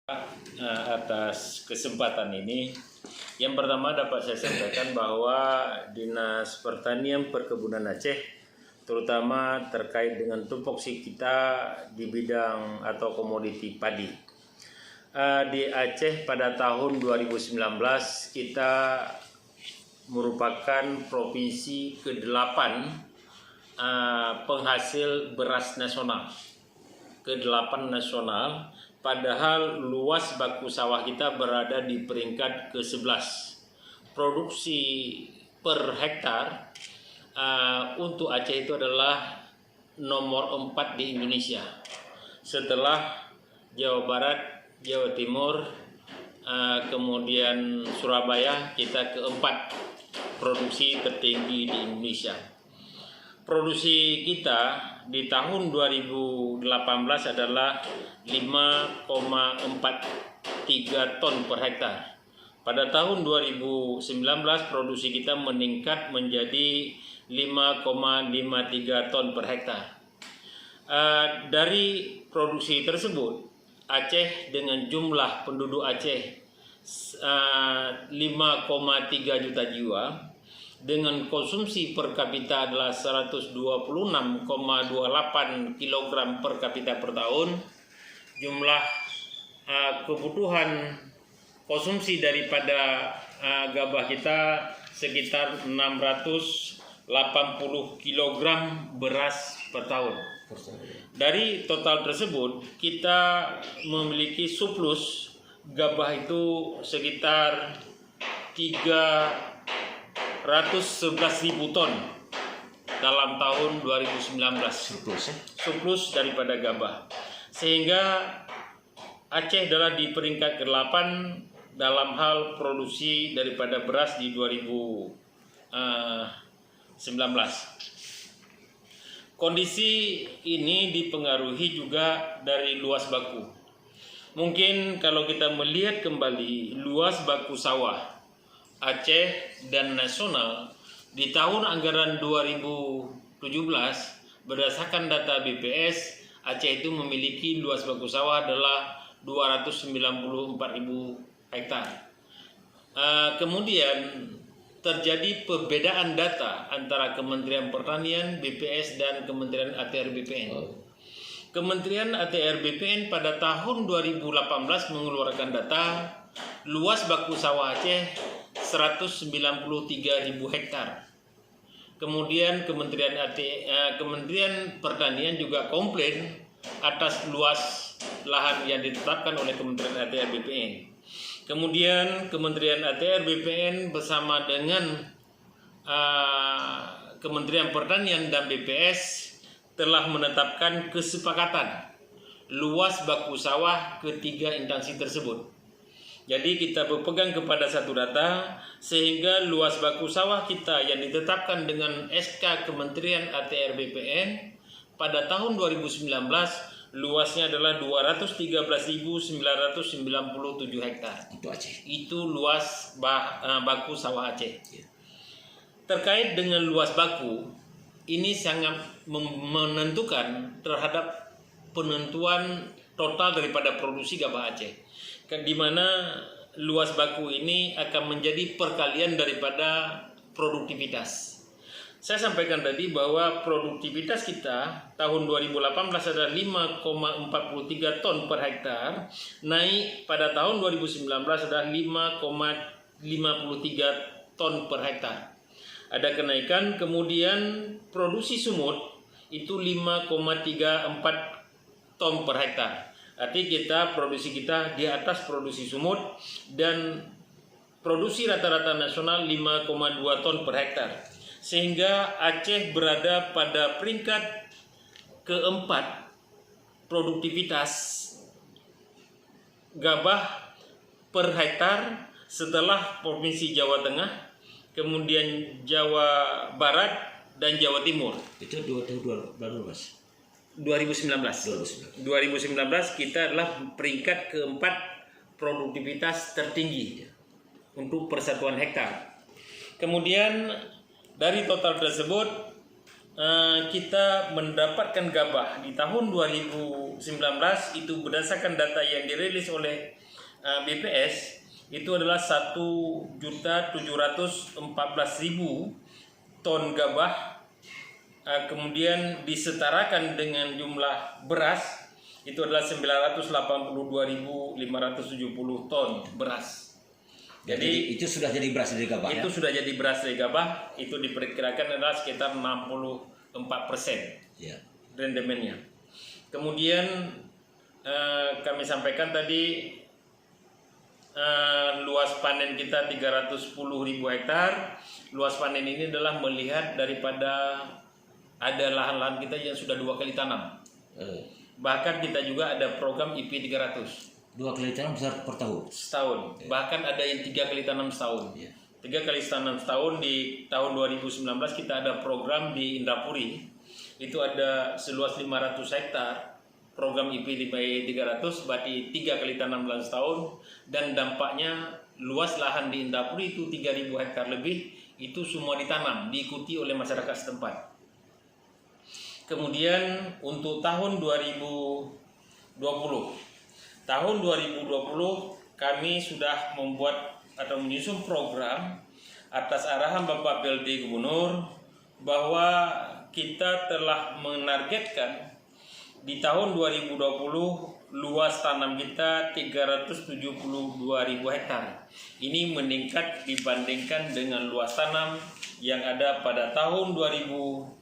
Atas kesempatan ini. Yang pertama dapat saya sampaikan bahwa Dinas Pertanian Perkebunan Aceh terutama terkait dengan tupoksi kita di bidang atau komoditi padi. Di Aceh pada tahun 2019 kita merupakan provinsi ke-8 penghasil beras nasional. Ke-8 nasional, padahal luas baku sawah kita berada di peringkat ke-11. Produksi per hektar untuk Aceh itu adalah nomor 4 di Indonesia. Setelah Jawa Barat, Jawa Timur, kemudian Surabaya, kita keempat produksi tertinggi di Indonesia. Produksi kita di tahun 2018 adalah 5,43 ton per hektar. Pada tahun 2019 produksi kita meningkat menjadi 5,53 ton per hektar. Dari produksi tersebut, Aceh dengan jumlah penduduk Aceh 5,3 juta jiwa, dengan konsumsi per kapita adalah 126,28 kg per kapita per tahun. Jumlah kebutuhan konsumsi daripada gabah kita sekitar 680 kg beras per tahun. Dari total tersebut kita memiliki surplus gabah itu sekitar 311.000 ton dalam tahun 2019, surplus daripada gabah, sehingga Aceh adalah di peringkat ke-8 dalam hal produksi daripada beras di 2019. Kondisi ini dipengaruhi juga dari luas baku. Mungkin kalau kita melihat kembali luas baku sawah Aceh dan nasional di tahun anggaran 2017 berdasarkan data BPS, Aceh itu memiliki luas baku sawah adalah 294.000 hektar. Kemudian terjadi perbedaan data antara Kementerian Pertanian, BPS dan Kementerian ATR BPN. Kementerian ATR BPN pada tahun 2018 mengeluarkan data luas baku sawah Aceh 193.000 hektar. Kemudian Kementerian Pertanian juga komplain atas luas lahan yang ditetapkan oleh Kementerian ATR BPN. Kemudian Kementerian ATR BPN bersama dengan Kementerian Pertanian dan BPS telah menetapkan kesepakatan luas baku sawah ketiga instansi tersebut. Jadi kita berpegang kepada satu data sehingga luas baku sawah kita yang ditetapkan dengan SK Kementerian ATR BPN pada tahun 2019 luasnya adalah 213.997 hektar. Itu Aceh. Itu luas baku sawah Aceh. Terkait dengan luas baku, ini sangat menentukan terhadap penentuan total daripada produksi gabah Aceh, di mana luas baku ini akan menjadi perkalian daripada produktivitas. Saya sampaikan tadi bahwa produktivitas kita tahun 2018 adalah 5,43 ton per hektar, naik pada tahun 2019 adalah 5,53 ton per hektar. Ada kenaikan. Kemudian produksi sumut itu 5,34 ton per hektar. Artinya produksi kita di atas produksi sumut, dan produksi rata-rata nasional 5,2 ton per hektar. Sehingga Aceh berada pada peringkat keempat produktivitas gabah per hektar setelah Provinsi Jawa Tengah, kemudian Jawa Barat dan Jawa Timur. Itu 2019. 2019 kita adalah peringkat keempat produktivitas tertinggi untuk persatuan hektar. Kemudian dari total tersebut kita mendapatkan gabah di tahun 2019 itu berdasarkan data yang dirilis oleh BPS itu adalah 1.714.000 ton gabah. Kemudian disetarakan dengan jumlah beras itu adalah 982.570 ton beras. Jadi itu sudah jadi beras dari gabah. Itu sudah jadi beras dari gabah. Itu diperkirakan adalah sekitar 64% Ya. rendemennya. Kemudian kami sampaikan tadi luas panen kita 310.000 hektar. Luas panen ini adalah melihat daripada ada lahan-lahan kita yang sudah 2 kali tanam. Bahkan kita juga ada program IP 300. 2 kali tanam besar per tahun. Setahun. Bahkan ada yang 3 kali tanam setahun. 3 kali tanam setahun. Di tahun 2019 kita ada program di Indrapuri. Itu ada seluas 500 hektar. Program IP 300 berarti 3 kali tanam dalam setahun. Dan dampaknya luas lahan di Indrapuri itu 3.000 hektar lebih. Itu semua ditanam, diikuti oleh masyarakat setempat. Kemudian untuk tahun 2020 kami sudah membuat atau menyusun program atas arahan Bapak PLT Gubernur bahwa kita telah menargetkan di tahun 2020 luas tanam kita 372.000 hektar. Ini meningkat dibandingkan dengan luas tanam yang ada pada tahun 2019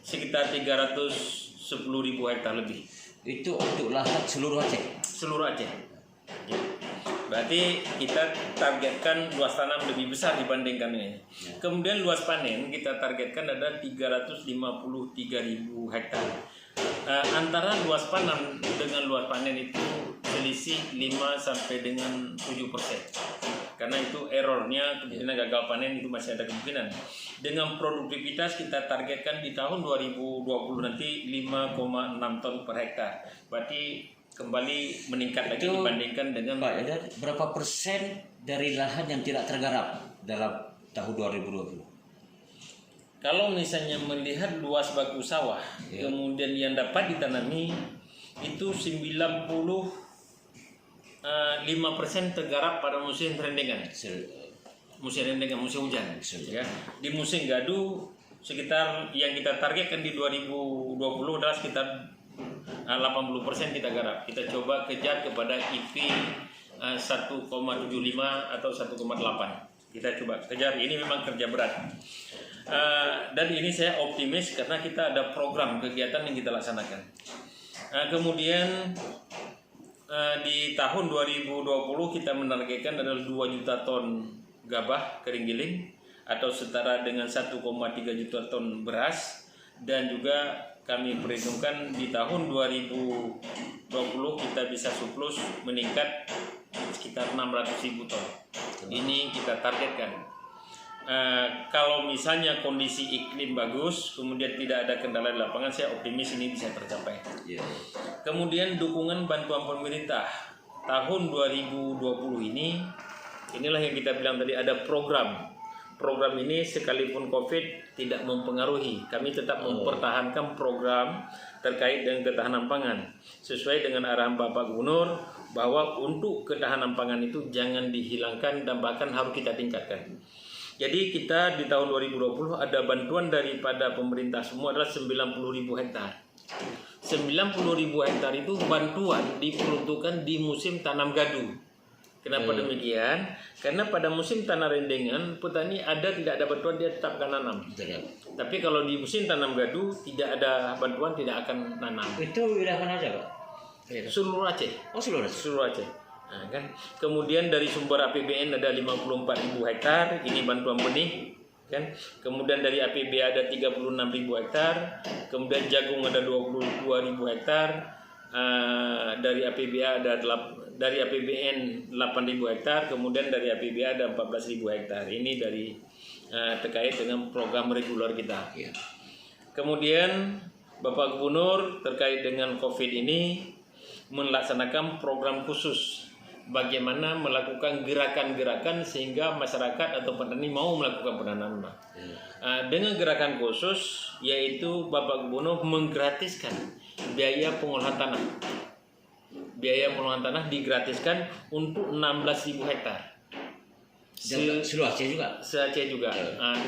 sekitar 310.000 hektar lebih. Itu untuk lahan seluruh Aceh. Seluruh Aceh. Ya. Berarti kita targetkan luas tanam lebih besar dibandingkan ini. Kemudian luas panen kita targetkan ada 353.000 hektar. Antara luas panen dengan luas panen itu selisih 5 sampai dengan 7%. Karena itu errornya kemungkinan gagal panen itu masih ada kemungkinan. Dengan produktivitas kita targetkan di tahun 2020 nanti 5,6 ton per hektar. Berarti kembali meningkat lagi dibandingkan dengan Pak, ada berapa persen dari lahan yang tidak tergarap dalam tahun 2020? Kalau misalnya melihat luas baku sawah, kemudian yang dapat ditanami itu 95% tergarap pada musim rendengan. Musim rendengan, musim hujan. Ya. Di musim gadu sekitar yang kita targetkan di 2020 adalah sekitar 80% kita garap. Kita coba kejar kepada IP 1,75 atau 1,8. Kita coba kejar. Ini memang kerja berat. Dan ini saya optimis karena kita ada program kegiatan yang kita laksanakan. Kemudian di tahun 2020 kita menargetkan adalah 2 juta ton gabah kering giling atau setara dengan 1,3 juta ton beras, dan juga kami perhitungkan di tahun 2020 kita bisa surplus meningkat sekitar 600.000 ton. Ini kita targetkan. Kalau misalnya kondisi iklim bagus, kemudian tidak ada kendala di lapangan, saya optimis ini bisa tercapai. Kemudian dukungan bantuan pemerintah tahun 2020 inilah yang kita bilang tadi, ada program. Program ini sekalipun COVID tidak mempengaruhi, kami tetap mempertahankan program terkait dengan ketahanan pangan sesuai dengan arahan Bapak Gubernur bahwa untuk ketahanan pangan itu jangan dihilangkan dan bahkan harus kita tingkatkan. Jadi kita di tahun 2020 ada bantuan daripada pemerintah semua adalah 90.000 hektar. 90.000 hektar itu bantuan diperuntukkan di musim tanam gadu. Kenapa demikian? Karena pada musim tanam rendengan petani tidak ada bantuan, dia tetap akan nanam. Tapi kalau di musim tanam gadu tidak ada bantuan, tidak akan nanam. Itu wilayah mana aja, Pak? Seluruh Aceh. Oh, seluruh Aceh. Seluruh Aceh. Nah, kan? Kemudian dari sumber APBN ada 54.000 hektar, ini bantuan benih, kan? Kemudian dari APBA ada 36.000 hektar, kemudian jagung ada 22.000 hektar, dari APBA ada dari APBN 8.000 hektar, kemudian dari APBA ada 14.000 hektar. Ini dari terkait dengan program reguler kita. Kemudian Bapak Gubernur terkait dengan COVID ini melaksanakan program khusus bagaimana melakukan gerakan-gerakan sehingga masyarakat atau petani mau melakukan penanaman. Dengan gerakan khusus yaitu Bapak Gubernur menggratiskan biaya pengolahan tanah. Biaya pengolahan tanah digratiskan untuk 16.000 hektar. Seluruh Aceh juga. Se-Aceh juga.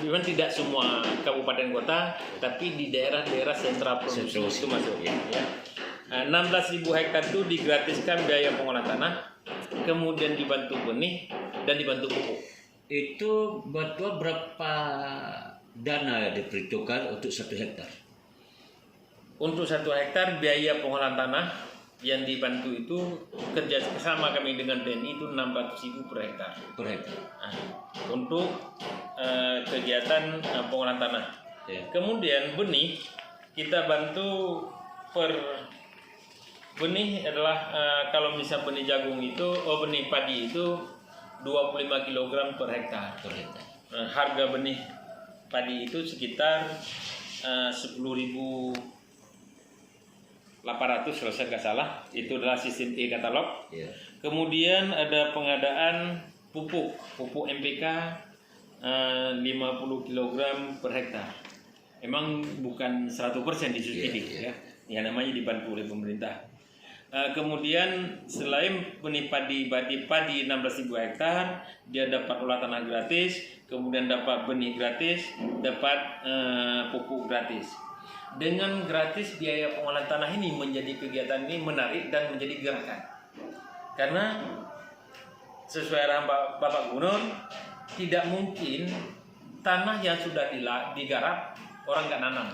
Memang tidak semua kabupaten kota, tapi di daerah-daerah sentra produksi itu masuk. Ya. 16.000 hektar itu digratiskan biaya pengolahan tanah, kemudian dibantu benih dan dibantu pupuk. Itu bantuan berapa dana diperhitungkan untuk 1 hektar? Untuk 1 hektar biaya pengolahan tanah yang dibantu itu kerjasama kami dengan TNI itu 600.000 per hektar. Per hektar. Untuk kegiatan pengolahan tanah. Ya. Kemudian benih kita bantu per benih adalah kalau misal benih jagung itu, benih padi itu 25 kg per hektar. Per hektar. Harga benih padi itu sekitar 10.800 kalau saya nggak salah, itu adalah sistem e-katalog. Ya. Kemudian ada pengadaan pupuk MPK 50 kg per hektar. Emang bukan 100% disubsidi ya. Yang namanya dibantu oleh pemerintah. Kemudian selain benih padi 16.000 hektar, dia dapat olah tanah gratis, kemudian dapat benih gratis, dapat pupuk gratis. Dengan gratis biaya pengolahan tanah ini menjadi kegiatan ini menarik dan menjadi gerakan. Karena sesuai arahan Bapak Gubernur, tidak mungkin tanah yang sudah digarap orang nggak nanam.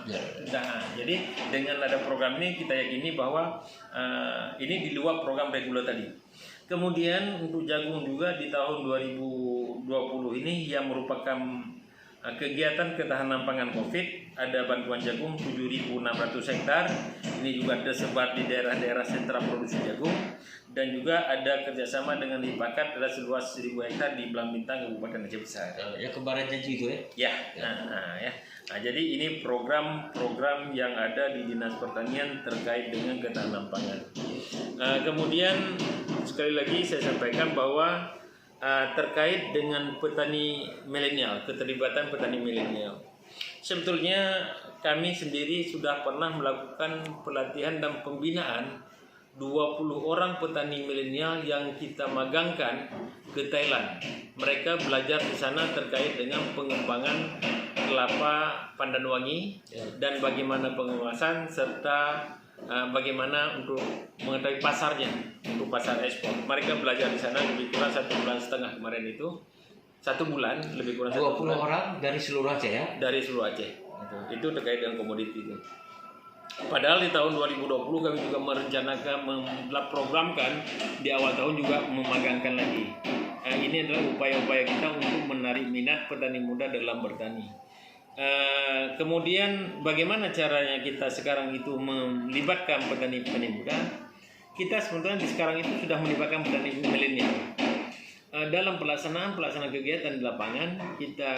Nah, jadi dengan ada program ini kita yakini bahwa ini di luar program reguler tadi. Kemudian untuk jagung juga di tahun 2020 ini yang merupakan kegiatan ketahanan pangan COVID, ada bantuan jagung 7.600 hektar. Ini juga tersebar di daerah-daerah sentra produksi jagung, dan juga ada kerjasama dengan Lipakat ada seluas 1.000 hektar di Belang Bintang, Kabupaten Aceh Besar. Ya kemarin janji itu ya? Ya. Nah, jadi ini program-program yang ada di Dinas Pertanian terkait dengan ketahanan pangan. Kemudian sekali lagi saya sampaikan bahwa terkait dengan petani milenial, keterlibatan petani milenial. Sebetulnya kami sendiri sudah pernah melakukan pelatihan dan pembinaan 20 orang petani milenial yang kita magangkan ke Thailand. Mereka belajar di sana terkait dengan pengembangan kelapa pandan wangi dan bagaimana pengawasan serta bagaimana untuk mengetahui pasarnya untuk pasar ekspor. Mereka belajar di sana lebih kurang 1,5 bulan kemarin itu. 1 bulan lebih kurang 1 bulan. 20 orang dari seluruh Aceh ya? Dari seluruh Aceh. Itu terkait dengan komoditi itu. Padahal di tahun 2020 kami juga merencanakan memprogramkan di awal tahun juga memagangkan lagi. Ini adalah upaya-upaya kita untuk menarik minat petani muda dalam bertani. Kemudian bagaimana caranya kita sekarang itu melibatkan petani-petani muda? Kita sebetulnya di sekarang itu sudah melibatkan petani milenial. Dalam pelaksanaan kegiatan di lapangan, kita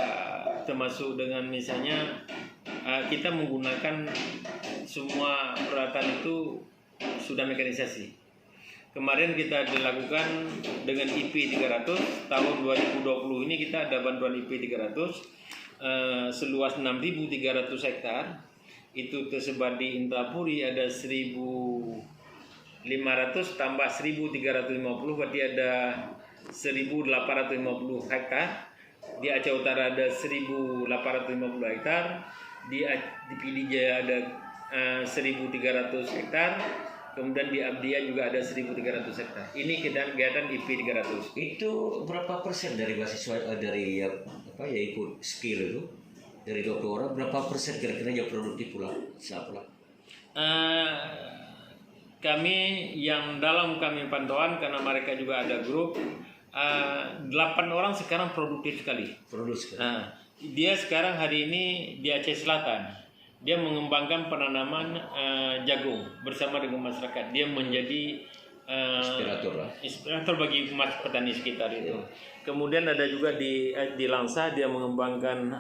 termasuk dengan misalnya kita menggunakan semua peralatan itu sudah mekanisasi. Kemarin kita dilakukan dengan IP 300, tahun 2020 ini kita ada bantuan IP 300 seluas 6.300 hektar. Itu tersebar di Indrapuri ada 1.500 tambah 1.350 berarti ada 1.850 hektar. Di Aceh Utara ada 1.850 hektar. Di Pidi Jaya ada 1.300 hektar. Kemudian di Abdiya juga ada 1.300 hektar. Ini kegiatan IP 300. Itu berapa persen dari mahasiswa dari yang ikut skill itu? Dari 20 orang berapa persen kira-kira yang produktif pulang? Kami yang dalam kami pantauan karena mereka juga ada grup 8 orang sekarang produktif sekali. Dia sekarang hari ini di Aceh Selatan. Dia mengembangkan penanaman jagung bersama dengan masyarakat. Dia menjadi inspirator bagi petani sekitar itu. Kemudian ada juga di Langsa dia mengembangkan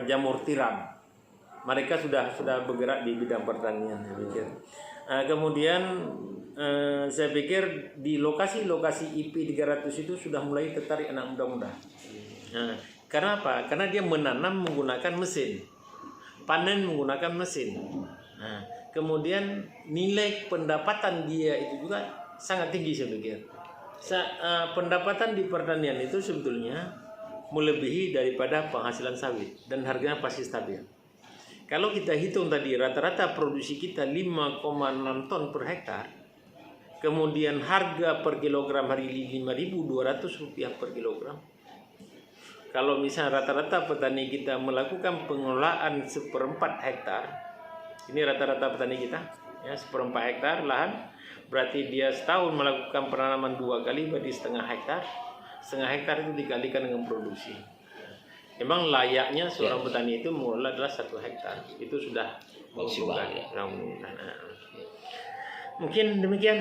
jamur tiram. Mereka sudah bergerak di bidang pertanian. Kemudian saya pikir di lokasi-lokasi IP 300 itu sudah mulai tertarik anak muda-muda. Nah, karena apa? Karena dia menanam menggunakan mesin, panen menggunakan mesin. Nah, kemudian nilai pendapatan dia itu juga sangat tinggi saya pikir. Pendapatan di pertanian itu sebetulnya melebihi daripada penghasilan sawit dan harganya pasti stabil. Kalau kita hitung tadi rata-rata produksi kita 5,6 ton per hektar, kemudian harga per kilogram hari ini Rp5.200 per kilogram. Kalau misalnya rata-rata petani kita melakukan pengelolaan 1/4 hektar, ini rata-rata petani kita, ya 1/4 hektar lahan, berarti dia setahun melakukan penanaman 2 kali, berarti setengah hektar itu dikalikan dengan produksi. Memang layaknya seorang petani itu mengelola adalah 1 hektar, itu sudah maksimal ya. Mungkin demikian.